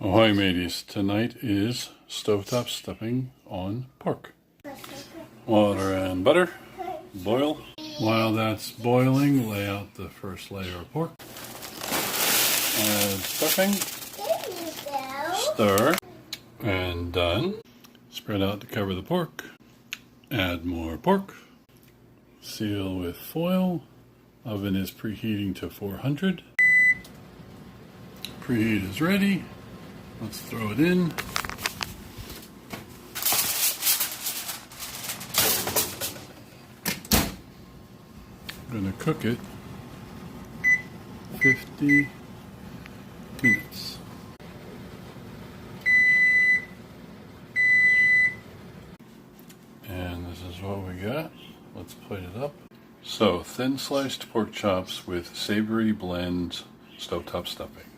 Ahoy mateys, tonight is stovetop stuffing on pork. Water and butter, boil. While that's boiling, lay out the first layer of pork. Add stuffing, stir, and done. Spread out to cover the pork. Add more pork. Seal with foil. Oven is preheating to 400. Preheat is ready. Let's throw it in. I'm going to cook it 50 minutes. And this is what we got. Let's plate it up. So, thin sliced pork chops with savory blend stovetop stuffing.